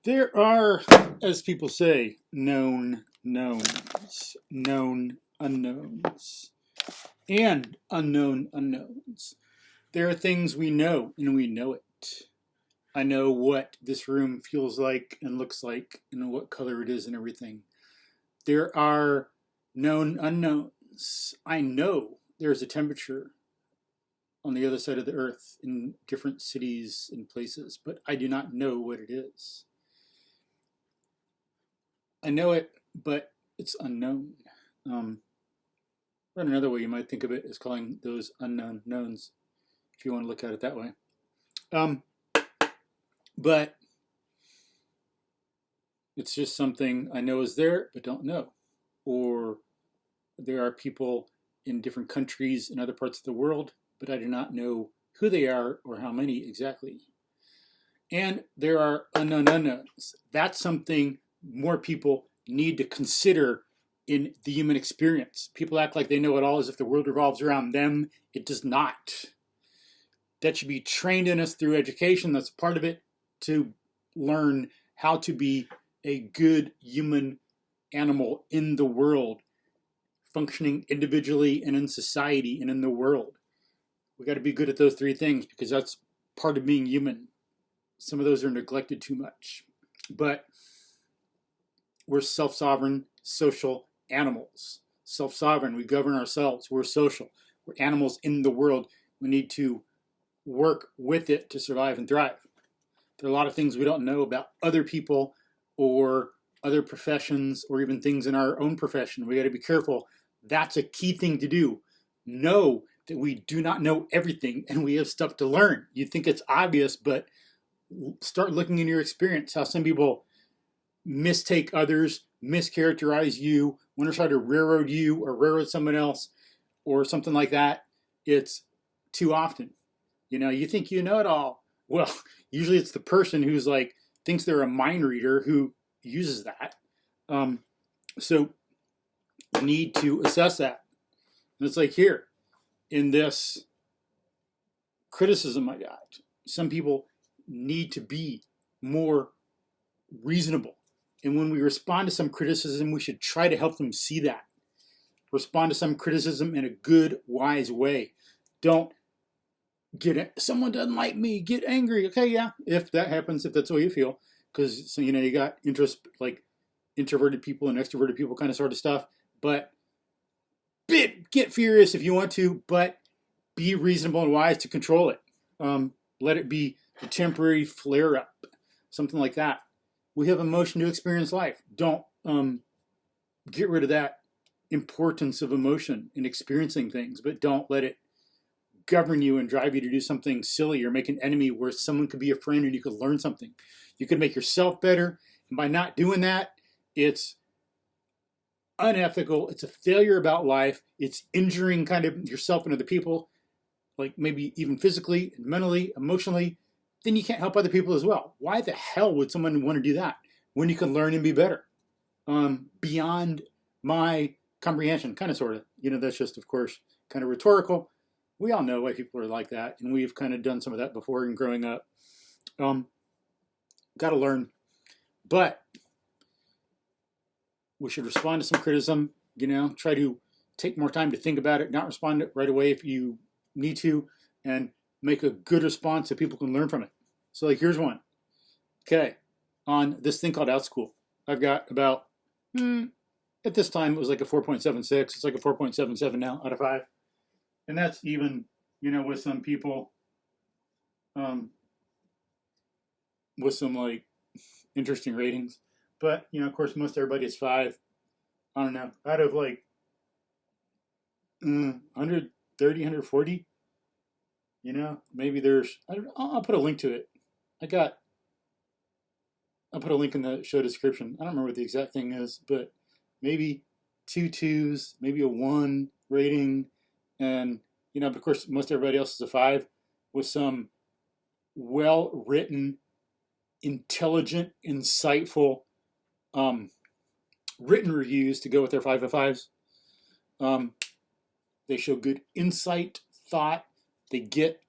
There are, as people say, known knowns, known unknowns, and unknown unknowns. There are things we know, and we know it. I know what this room feels like and looks like, and what color it is and everything. There are known unknowns. I know there's a temperature on the other side of the earth in different cities and places, but I do not know what it is. I know it, but it's unknown. Or another way you might think of it is calling those unknown knowns, if you want to look at it that way. But it's just something I know is there, but don't know. Or there are people in different countries in other parts of the world, but I do not know who they are or how many exactly. And there are unknown unknowns. That's something more people need to consider in the human experience. People act like they know it all as if the world revolves around them. It does not. That should be trained in us through education. That's part of it, to learn how to be a good human animal in the world, functioning individually and in society and in the world. We got to be good at those three things because that's part of being human. Some of those are neglected too much. But we're self-sovereign, social animals. Self-sovereign, we govern ourselves. We're social. We're animals in the world. We need to work with it to survive and thrive. There are a lot of things we don't know about other people or other professions or even things in our own profession. We got to be careful. That's a key thing to do. Know that we do not know everything and we have stuff to learn. You think it's obvious, but start looking in your experience how some people mistake others, mischaracterize you, want to try to railroad you or railroad someone else or something like that. It's too often. You know, you think you know it all. Well, usually it's the person who's like, thinks they're a mind reader who uses that. So you need to assess that. And it's like here, in this criticism I got, some people need to be more reasonable. And when we respond to some criticism, we should try to help them see that. Respond to some criticism in a good, wise way. Don't someone doesn't like me, get angry. Okay, yeah, if that happens, if that's the way you feel. Because, so, you know, you got interest, like introverted people and extroverted people kind of sort of stuff. But get furious if you want to, but be reasonable and wise to control it. Let it be a temporary flare-up, something like that. We have emotion to experience life. Don't get rid of that importance of emotion in experiencing things, but don't let it govern you and drive you to do something silly or make an enemy where someone could be a friend and you could learn something. You could make yourself better, and by not doing that, it's unethical. It's a failure about life. It's injuring kind of yourself and other people, like maybe even physically, mentally, emotionally. Then you can't help other people as well. Why the hell would someone want to do that when you can learn and be better? Beyond my comprehension, kind of, sort of. You know, that's just, of course, kind of rhetorical. We all know why people are like that, and we've kind of done some of that before in growing up. Got to learn. But we should respond to some criticism, you know, try to take more time to think about it, not respond right away if you need to, and make a good response so people can learn from it. So, like, here's one. Okay, on this thing called OutSchool, I've got about, at this time, it was like a 4.76. It's like a 4.77 now out of 5. And that's even, you know, with some people, with some, like, interesting ratings. But, you know, of course, most everybody is 5. I don't know, out of, like, 130, 140. You know, maybe there's, I'll put a link to it. I'll put a link in the show description. I don't remember what the exact thing is, but maybe 2 2s, maybe a 1 rating, and, you know, of course, most everybody else is a 5 with some well-written, intelligent, insightful written reviews to go with their 5 of 5s. They show good insight, thought. They get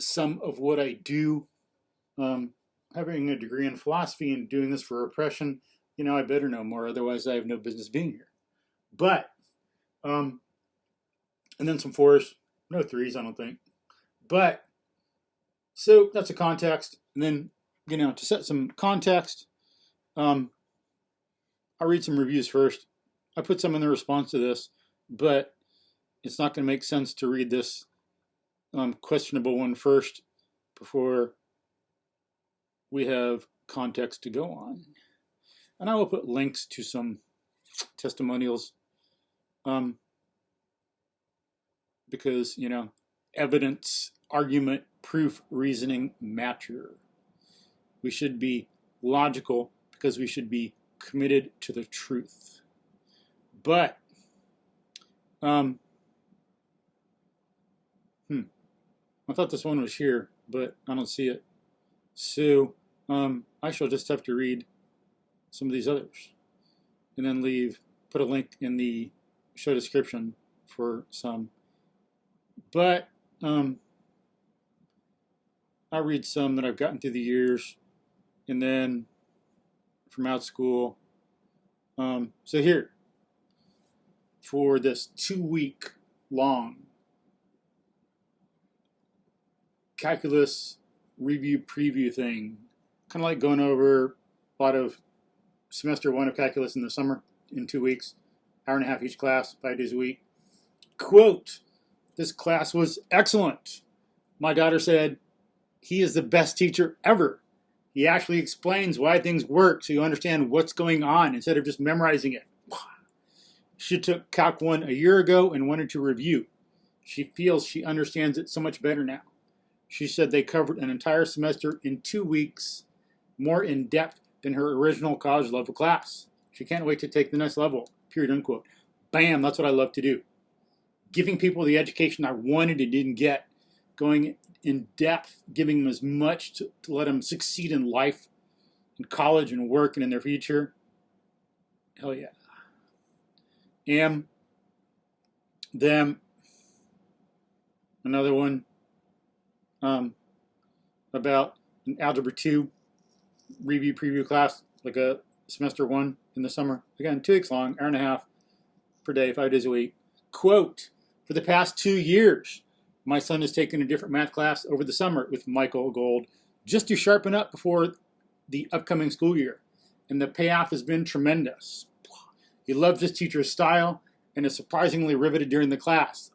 some of what I do. having a degree in philosophy and doing this for repression, I better know more, otherwise I have no business being here. But, and then some 4s, no 3s, I don't think. But, so that's a context. And then, to set some context, I'll read some reviews first. I put some in the response to this, but it's not going to make sense to read this questionable one first before we have context to go on. And I will put links to some testimonials because, evidence, argument, proof, reasoning matter. We should be logical because we should be committed to the truth. But, I thought this one was here, but I don't see it. So, I shall just have to read some of these others and then put a link in the show description for some. But, I'll read some that I've gotten through the years and then from out school. So here, for this 2-week long calculus review preview thing, kind of like going over a lot of semester 1 of calculus in the summer in 2 weeks, hour and a half each class, 5 days a week. Quote, this class was excellent. My daughter said, he is the best teacher ever. He actually explains why things work so you understand what's going on instead of just memorizing it. She took Calc 1 a year ago and wanted to review. She feels she understands it so much better now. She said they covered an entire semester in 2 weeks, more in depth than her original college level class. She can't wait to take the next level, period, unquote. Bam, that's what I love to do. Giving people the education I wanted and didn't get, going in depth, giving them as much to let them succeed in life, in college and work and in their future. Hell yeah. Them, another one about an Algebra 2 review preview class, like a semester 1 in the summer. Again, 2 weeks long, hour and a half per day, 5 days a week. Quote, for the past 2 years, my son has taken a different math class over the summer with Michael Gold just to sharpen up before the upcoming school year. And the payoff has been tremendous. He loves his teacher's style and is surprisingly riveted during the class.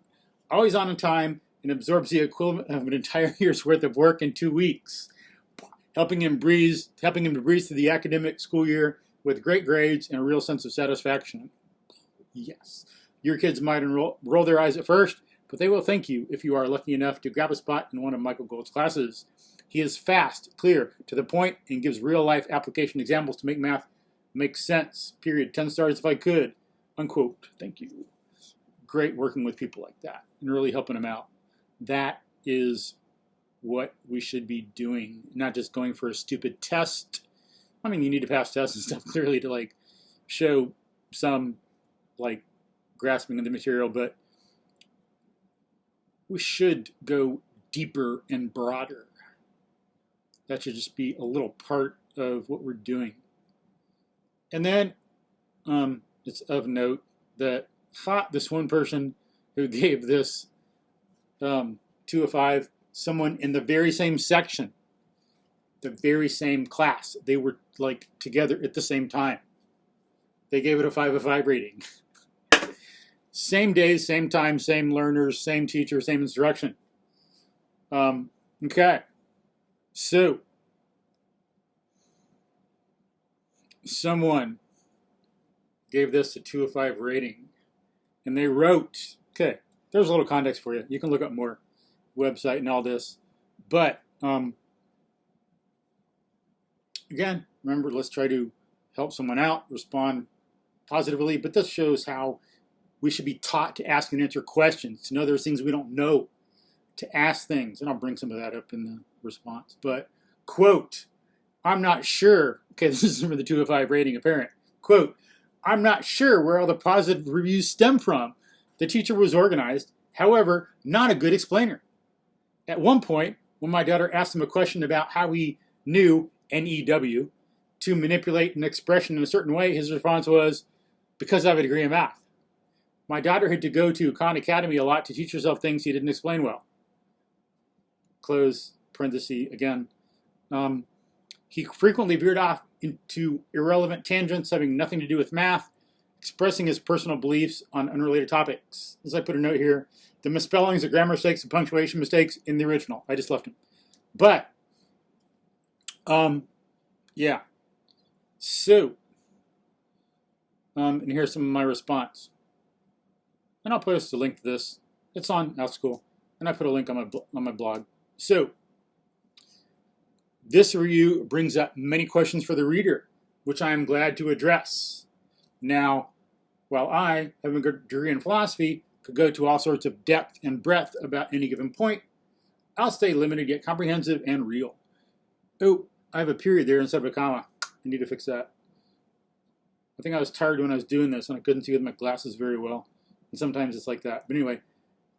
Always on time and absorbs the equivalent of an entire year's worth of work in 2 weeks, helping him to breeze through the academic school year with great grades and a real sense of satisfaction. Yes, your kids might roll their eyes at first, but they will thank you if you are lucky enough to grab a spot in one of Michael Gold's classes. He is fast, clear, to the point, and gives real-life application examples to make math make sense, period. 10 stars if I could, unquote. Thank you. Great working with people like that and really helping them out. That is what we should be doing, not just going for a stupid test. I mean, you need to pass tests and stuff clearly to show some grasping of the material, but we should go deeper and broader. That should just be a little part of what we're doing. And then it's of note that this one person who gave this 2 of 5, someone in the very same section, the very same class, they were together at the same time. They gave it a 5 of 5 rating. Same days, same time, same learners, same teacher, same instruction. Okay. So, someone gave this a 2 of 5 rating. And they wrote, okay, there's a little context for you. You can look up more website and all this. But, again, remember, let's try to help someone out, respond positively. But this shows how we should be taught to ask and answer questions, to know there's things we don't know, to ask things. And I'll bring some of that up in the response. But, quote, I'm not sure. Okay, this is for the 2 of 5 rating, a parent. Quote, I'm not sure where all the positive reviews stem from. The teacher was organized, however, not a good explainer. At one point, when my daughter asked him a question about how he knew N-E-W, to manipulate an expression in a certain way, his response was, because I have a degree in math. My daughter had to go to Khan Academy a lot to teach herself things he didn't explain well. Close parenthesis again. He frequently veered off into irrelevant tangents having nothing to do with math, expressing his personal beliefs on unrelated topics. As I put a note here, the misspellings, the grammar mistakes, the punctuation mistakes in the original. I just left him. But, yeah. So, and here's some of my response. And I'll post a link to this. It's on OutSchool, and I put a link on my blog. So, this review brings up many questions for the reader, which I am glad to address. Now, while I, having a degree in philosophy, could go to all sorts of depth and breadth about any given point, I'll stay limited yet comprehensive and real. Oh, I have a period there instead of a comma. I need to fix that. I think I was tired when I was doing this and I couldn't see with my glasses very well. And sometimes it's like that. But anyway,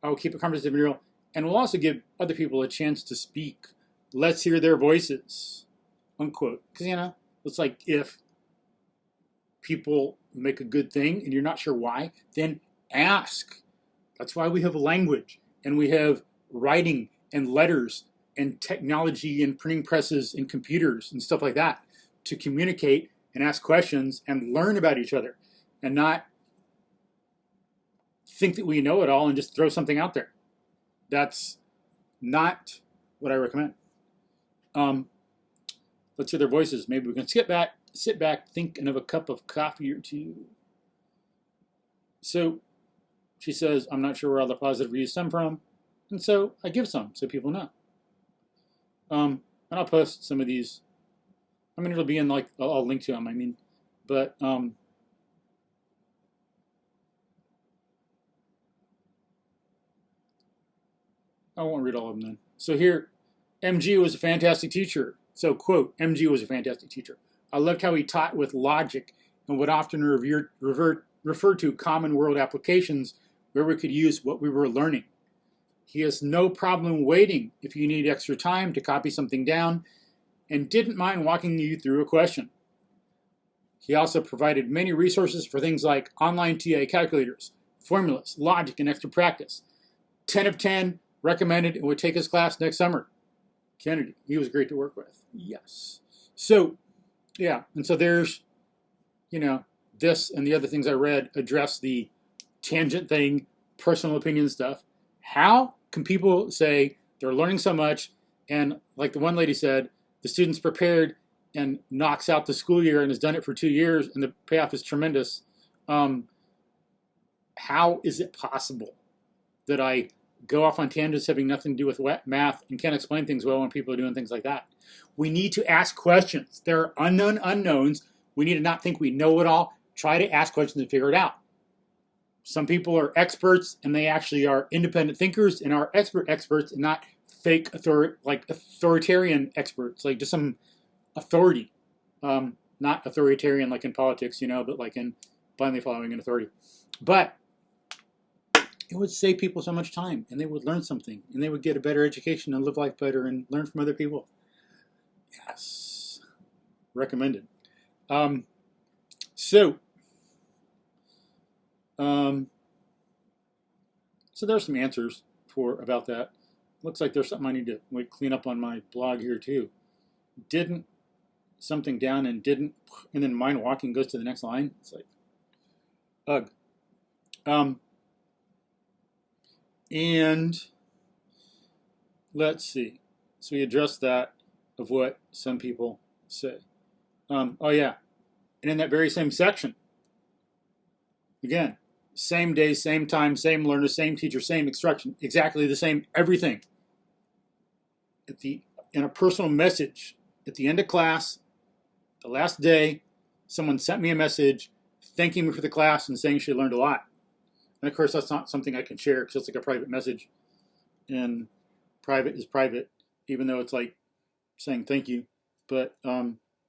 I will keep it comprehensive and real. And we'll also give other people a chance to speak. Let's hear their voices. Unquote. Because, you know, it's like if people make a good thing and you're not sure why, then ask. That's why we have language and we have writing and letters and technology and printing presses and computers and stuff like that to communicate and ask questions and learn about each other and not think that we know it all and just throw something out there. That's not what I recommend. Let's hear their voices. Maybe we can sit back, think, and have a cup of coffee or two. So she says, I'm not sure where all the positive reviews stem from. And so I give some so people know. And I'll post some of these. I mean, it'll be in, like, I'll link to them, I mean. But, I won't read all of them then. So here, MG was a fantastic teacher. So, quote, MG was a fantastic teacher. I loved how he taught with logic and would often refer to common world applications where we could use what we were learning. He has no problem waiting if you need extra time to copy something down and didn't mind walking you through a question. He also provided many resources for things like online TA calculators, formulas, logic, and extra practice. 10 of 10, recommended, and would take his class next summer. Kennedy, he was great to work with. Yes. So, yeah, and so there's, you know, this and the other things I read address the tangent thing, personal opinion stuff. How can people say they're learning so much and, like the one lady said, the student's prepared and knocks out the school year and has done it for 2 years and the payoff is tremendous? How is it possible that I go off on tangents having nothing to do with math and can't explain things well when people are doing things like that? We need to ask questions. There are unknown unknowns. We need to not think we know it all. Try to ask questions and figure it out. Some people are experts and they actually are independent thinkers and are experts and not fake authoritarian experts, like just some authority. Not authoritarian like in politics, you know, but like in blindly following an authority. But it would save people so much time and they would learn something and they would get a better education and live life better and learn from other people. Yes. Recommended. So there's some answers about that. Looks like there's something I need to clean up on my blog here too. Didn't something down and didn't, and then mind walking goes to the next line. It's like, ugh. And let's see. So we addressed that of what some people say. Oh yeah. And in that very same section, again, same day, same time, same learner, same teacher, same instruction, exactly the same everything. In a personal message at the end of class, the last day, someone sent me a message thanking me for the class and saying she learned a lot. And of course, that's not something I can share because it's like a private message. And private is private, even though it's like saying thank you. But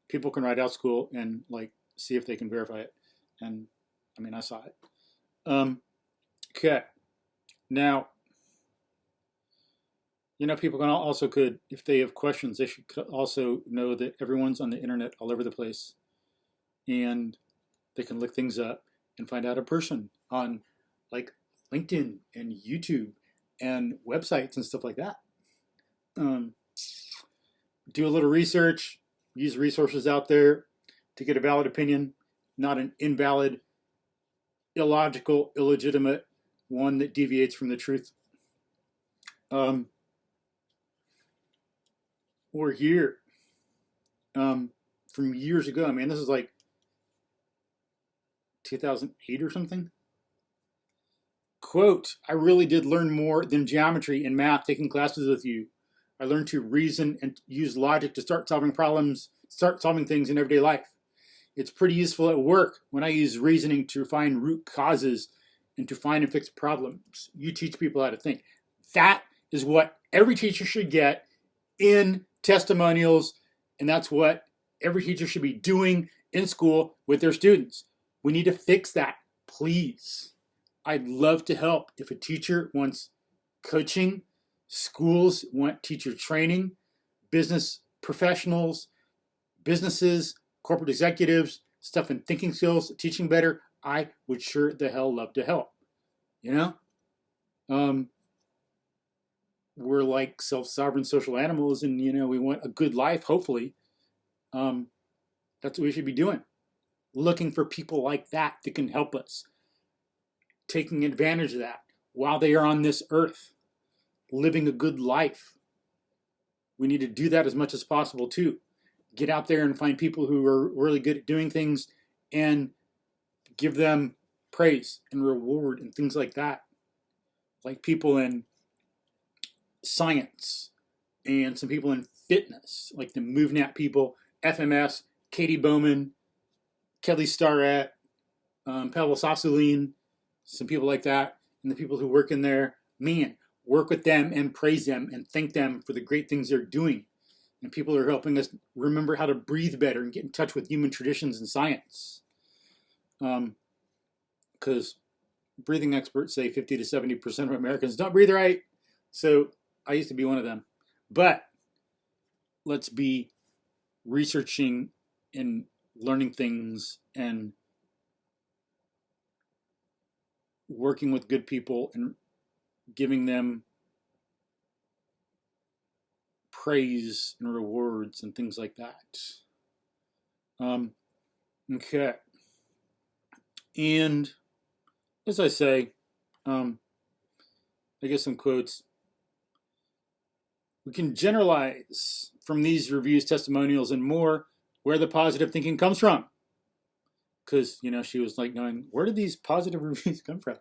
people can write OutSchool and like see if they can verify it. And I mean, I saw it. Okay. Now, People can also could, if they have questions, they should also know that everyone's on the internet all over the place, and they can look things up and find out a person on like LinkedIn and YouTube and websites and stuff like that. Do a little research, use resources out there to get a valid opinion, not an invalid, illogical, illegitimate one that deviates from the truth. We're here from years ago. I mean, this is like 2008 or something. Quote, I really did learn more than geometry and math taking classes with you. I learned to reason and use logic to start solving problems, start solving things in everyday life. It's pretty useful at work when I use reasoning to find root causes and to find and fix problems. You teach people how to think. That is what every teacher should get in testimonials, and that's what every teacher should be doing in school with their students. We need to fix that, please. I'd love to help. If a teacher wants coaching, schools want teacher training, business professionals, businesses, corporate executives, stuff in thinking skills, teaching better, I would sure the hell love to help. We're like self-sovereign social animals, and we want a good life, hopefully. That's what we should be doing. Looking for people like that can help us. Taking advantage of that while they are on this earth, living a good life. We need to do that as much as possible too. Get out there and find people who are really good at doing things and give them praise and reward and things like that. Like people in science and some people in fitness, like the MovNat people, FMS, Katie Bowman, Kelly Starrett, Pavel Sassoulin, some people like that, and the people who work in there, man, work with them and praise them and thank them for the great things they're doing. And people are helping us remember how to breathe better and get in touch with human traditions and science. Because breathing experts say 50 to 70% of Americans don't breathe right. So I used to be one of them. But let's be researching and learning things and working with good people and giving them praise and rewards and things like that. Okay. And as I say, I guess some quotes. We can generalize from these reviews, testimonials, and more where the positive thinking comes from. Because, she was like going, where did these positive reviews come from?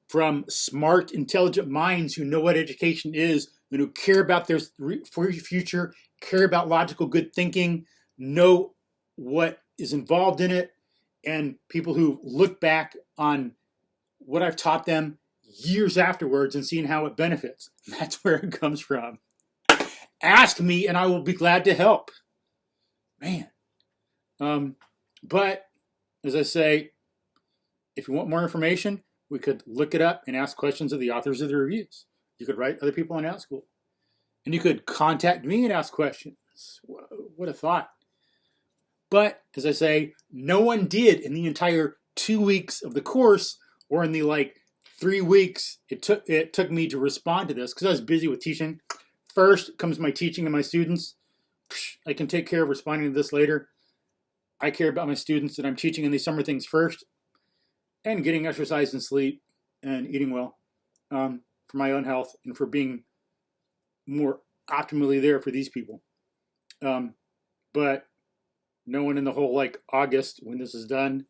From smart, intelligent minds who know what education is and who care about their future, care about logical, good thinking, know what is involved in it, and people who look back on what I've taught them years afterwards and seeing how it benefits. That's where it comes from. Ask me and I will be glad to help. Man. But, as I say, if you want more information, we could look it up and ask questions of the authors of the reviews. You could write other people on OutSchool. And you could contact me and ask questions. What a thought. But, as I say, no one did in the entire 2 weeks of the course, or in the 3 weeks it took me to respond to this, because I was busy with teaching. First comes my teaching and my students. I can take care of responding to this later. I care about my students that I'm teaching in these summer things first, and getting exercise and sleep and eating well for my own health and for being more optimally there for these people. But no one in the whole August when this is done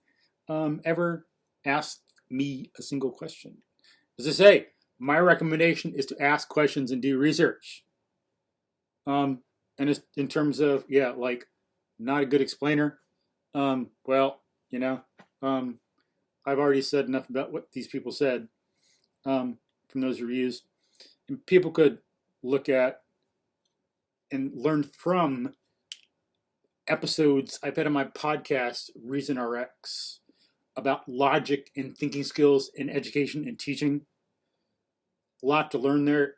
ever asked me a single question. As I say, my recommendation is to ask questions and do research. And it's in terms of, not a good explainer. I've already said enough about what these people said from those reviews. And people could look at and learn from episodes I've had on my podcast, Reason RX, about logic and thinking skills in education and teaching. A lot to learn there.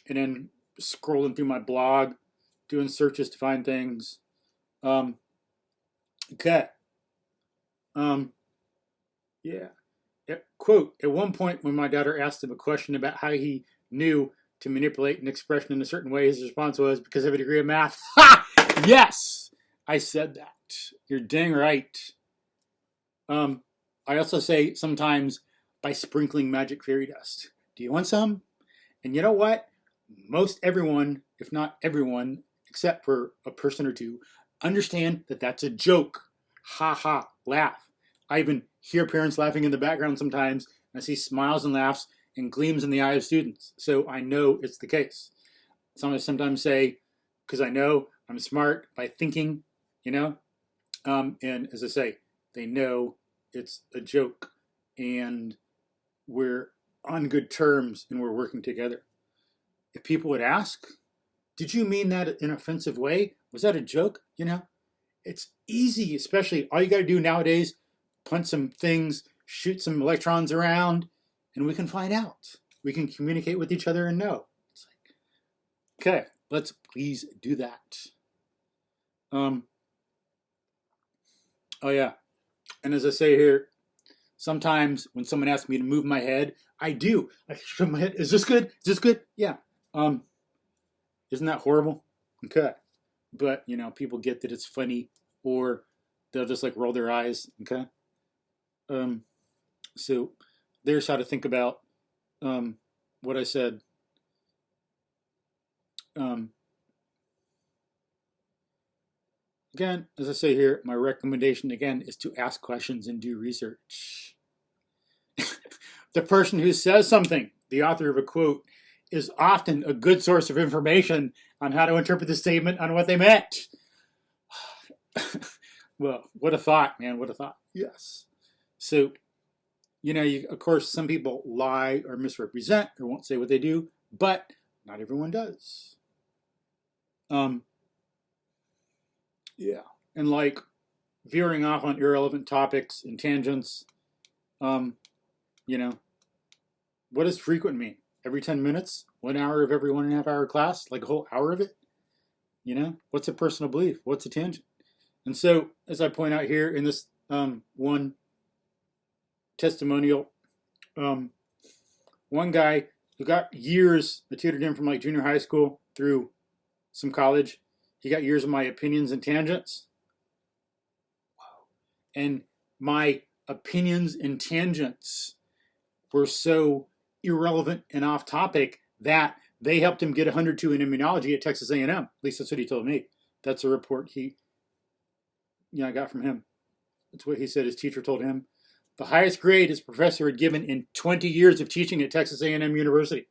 and then scrolling through my blog, doing searches to find things. Okay. Yeah. Quote, at one point when my daughter asked him a question about how he knew to manipulate an expression in a certain way, his response was, because of a degree of math. Ha! Yes! I said that. You're dang right. I also say sometimes by sprinkling magic fairy dust. Do you want some? And you know what? Most everyone, if not everyone, except for a person or two, understand that that's a joke. Ha ha, laugh. I even hear parents laughing in the background sometimes. I see smiles and laughs and gleams in the eye of students. So I know it's the case. Sometimes say, because I know I'm smart by thinking, you know? And as I say, they know it's a joke and we're on good terms and we're working together. If people would ask, did you mean that in an offensive way? Was that a joke? You know, it's easy, especially all you got to do nowadays, punch some things, shoot some electrons around, and we can find out. We can communicate with each other and know. It's like, okay, let's please do that. Oh yeah, and as I say here, sometimes when someone asks me to move my head, I do. I shake my head. Is this good? Is this good? Yeah. Isn't that horrible? Okay. But, you know, people get that it's funny or they'll just like roll their eyes. Okay. So there's how to think about what I said. Again, as I say here, my recommendation again is to ask questions and do research. The person who says something, the author of a quote, is often a good source of information on how to interpret the statement on what they meant. Well, what a thought, man. What a thought. Yes. So, you know, of course, some people lie or misrepresent or won't say what they do, but not everyone does. Yeah. And like veering off on irrelevant topics and tangents, you know, what does frequent mean? Every 10 minutes? 1 hour of every 1.5 hour class? Like a whole hour of it? You know, what's a personal belief? What's a tangent? And so, as I point out here in this one testimonial, one guy who got years, I tutored him from like junior high school through some college. He got years of my opinions and tangents. Wow. And my opinions and tangents were so irrelevant and off topic that they helped him get 102 in immunology at Texas A&M. At least that's what he told me. That's a report I got from him. That's what he said his teacher told him. The highest grade his professor had given in 20 years of teaching at Texas A&M University.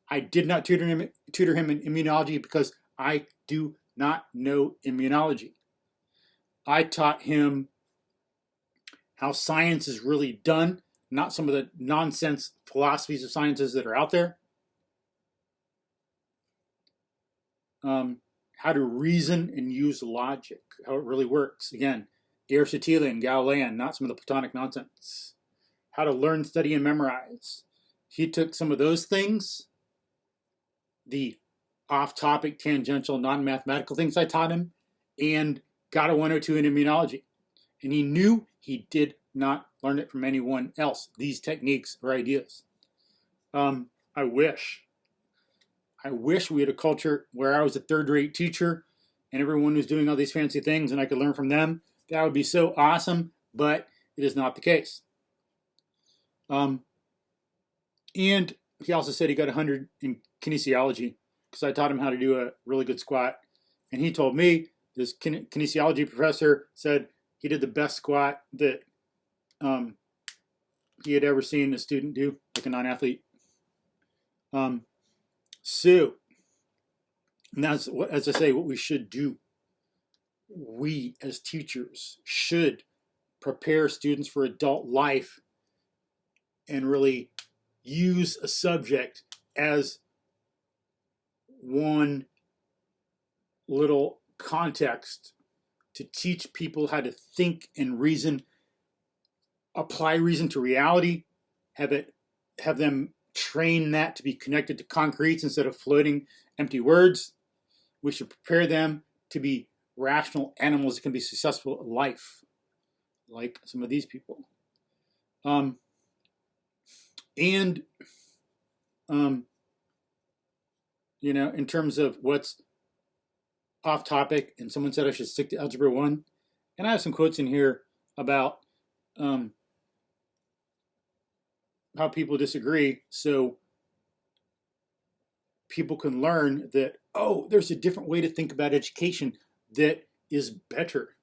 I did not tutor him in immunology because I do not know immunology. I taught him how science is really done, not some of the nonsense philosophies of sciences that are out there. How to reason and use logic, how it really works. Again, Aristotelian, Galilean, not some of the Platonic nonsense. How to learn, study, and memorize. He took some of those things, the off-topic, tangential, non-mathematical things I taught him, and got a 102 in immunology. And he knew he did not learn it from anyone else, these techniques or ideas. I wish we had a culture where I was a third-rate teacher and everyone was doing all these fancy things and I could learn from them. That would be so awesome, but it is not the case. And he also said he got 100 in kinesiology because I taught him how to do a really good squat. And he told me, this kinesiology professor said he did the best squat that he had ever seen a student do, like a non-athlete. So, and that's what, as I say, what we should do. We as teachers should prepare students for adult life and really use a subject as one little context to teach people how to think and reason, apply reason to reality, have them train that to be connected to concretes instead of floating empty words. We should prepare them to be rational animals that can be successful at life, like some of these people. And in terms of what's off topic, and someone said I should stick to Algebra 1, and I have some quotes in here about how people disagree, so people can learn that, oh, there's a different way to think about education that is better,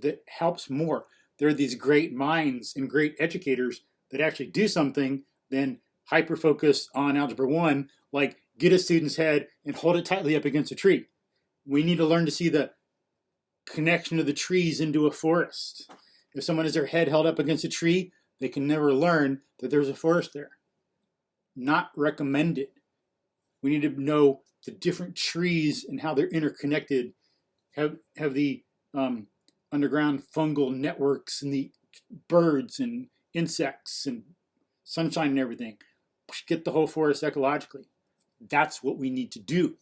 that helps more. There are these great minds and great educators that actually do something, then hyper-focus on Algebra 1, like get a student's head and hold it tightly up against a tree. We need to learn to see the connection of the trees into a forest. If someone has their head held up against a tree, they can never learn that there's a forest there. Not recommended. We need to know the different trees and how they're interconnected, have the underground fungal networks and the birds and insects and sunshine and everything. Get the whole forest ecologically. That's what we need to do.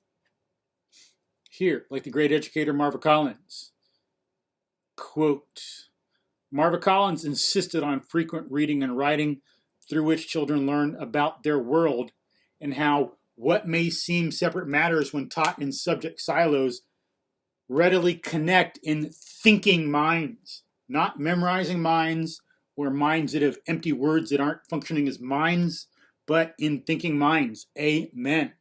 Here, like the great educator Marva Collins, quote, Marva Collins insisted on frequent reading and writing through which children learn about their world and how what may seem separate matters when taught in subject silos readily connect in thinking minds, not memorizing minds or minds that have empty words that aren't functioning as minds, but in thinking minds. Amen.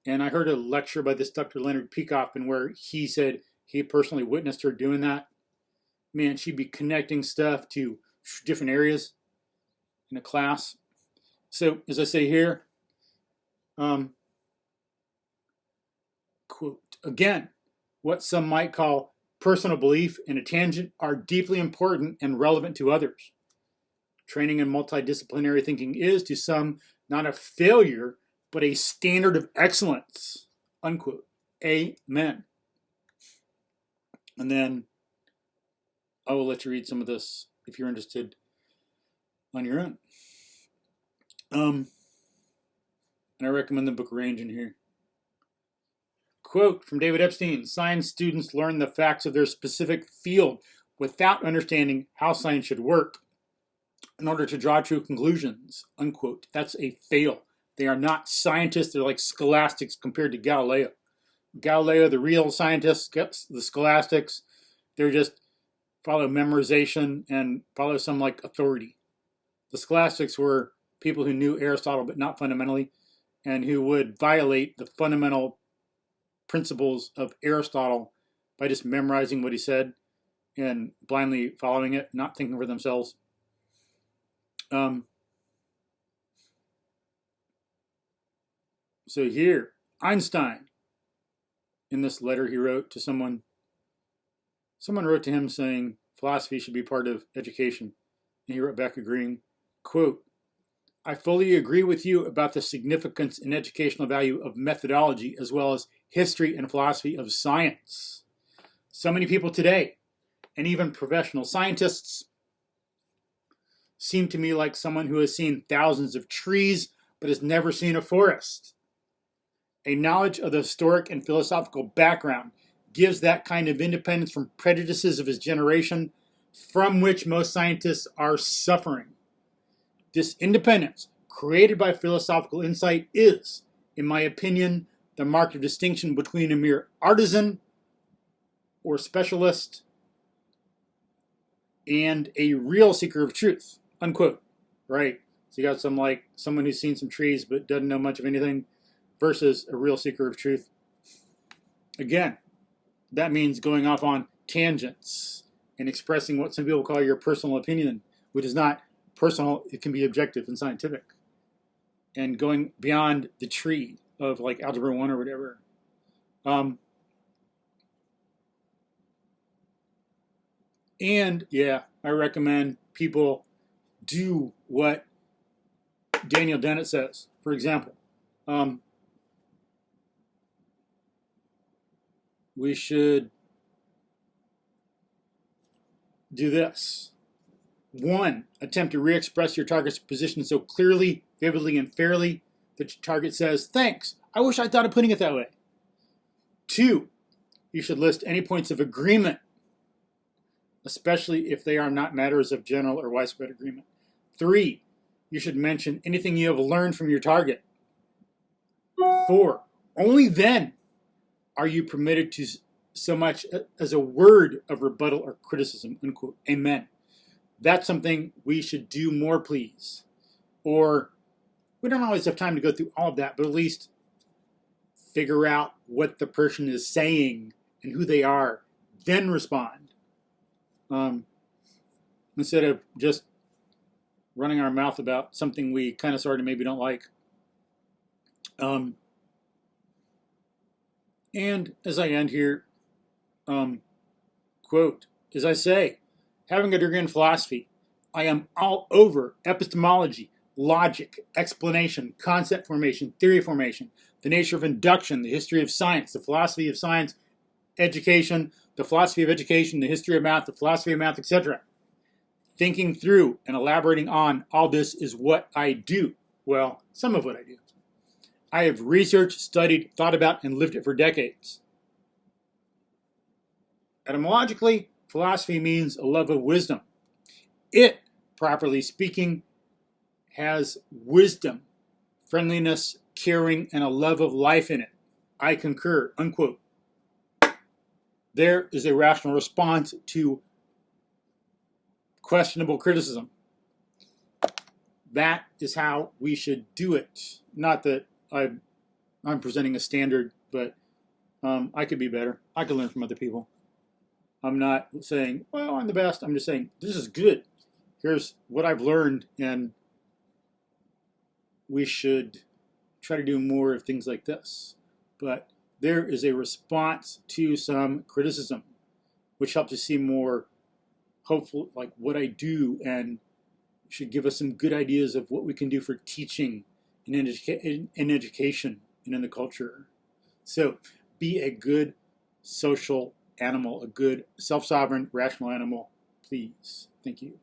And I heard a lecture by this Dr. Leonard Peikoffen where he said he personally witnessed her doing that. Man, she'd be connecting stuff to different areas in a class. So, as I say here, quote, again, what some might call personal belief and a tangent are deeply important and relevant to others. Training in multidisciplinary thinking is, to some, not a failure, but a standard of excellence, unquote. Amen. And then I will let you read some of this if you're interested on your own. And I recommend the book Range in here. Quote from David Epstein, science students learn the facts of their specific field without understanding how science should work in order to draw true conclusions, unquote. That's a fail. They are not scientists. They're like scholastics compared to Galileo. Galileo, the real scientists, the scholastics, they're just follow memorization and follow some like authority. The scholastics were people who knew Aristotle but not fundamentally, and who would violate the fundamental principles of Aristotle by just memorizing what he said and blindly following it, not thinking for themselves. So here, Einstein, in this letter he wrote to someone wrote to him saying philosophy should be part of education. And he wrote back agreeing, quote, I fully agree with you about the significance and educational value of methodology as well as history and philosophy of science. So many people today, and even professional scientists, seem to me like someone who has seen thousands of trees but has never seen a forest. A knowledge of the historic and philosophical background gives that kind of independence from prejudices of his generation, from which most scientists are suffering. This independence, created by philosophical insight, is, in my opinion, the mark of distinction between a mere artisan or specialist and a real seeker of truth, unquote. Right? So you got someone who's seen some trees but doesn't know much of anything versus a real seeker of truth. Again, that means going off on tangents and expressing what some people call your personal opinion, which is not personal. It can be objective and scientific. And going beyond the tree of like Algebra 1 or whatever. And yeah, I recommend people do what Daniel Dennett says. For example, we should do this. 1, attempt to re-express your target's position so clearly, vividly and fairly, that your target says, thanks, I wish I'd thought of putting it that way. 2, you should list any points of agreement, especially if they are not matters of general or widespread agreement. 3, you should mention anything you have learned from your target. 4, only then are you permitted to so much as a word of rebuttal or criticism, unquote. Amen. That's something we should do more, please. Or we don't always have time to go through all of that, but at least figure out what the person is saying and who they are, then respond. Instead of just running our mouth about something we kind of sort of maybe don't like. And as I end here, quote, as I say, having a degree in philosophy, I am all over epistemology, logic, explanation, concept formation, theory formation, the nature of induction, the history of science, the philosophy of science, education, the philosophy of education, the history of math, the philosophy of math, etc. Thinking through and elaborating on all this is what I do. Well, some of what I do. I have researched, studied, thought about, and lived it for decades. Etymologically, philosophy means a love of wisdom. It, properly speaking, has wisdom, friendliness, caring, and a love of life in it. I concur, unquote. There is a rational response to questionable criticism. That is how we should do it. Not that I'm presenting a standard, but I could be better. I could learn from other people. I'm not saying, well, I'm the best. I'm just saying, this is good. Here's what I've learned, and we should try to do more of things like this. But there is a response to some criticism, which helps us see more hopeful, like what I do, and should give us some good ideas of what we can do for teaching in education and in the culture. So be a good social animal, a good self-sovereign, rational animal, please. Thank you.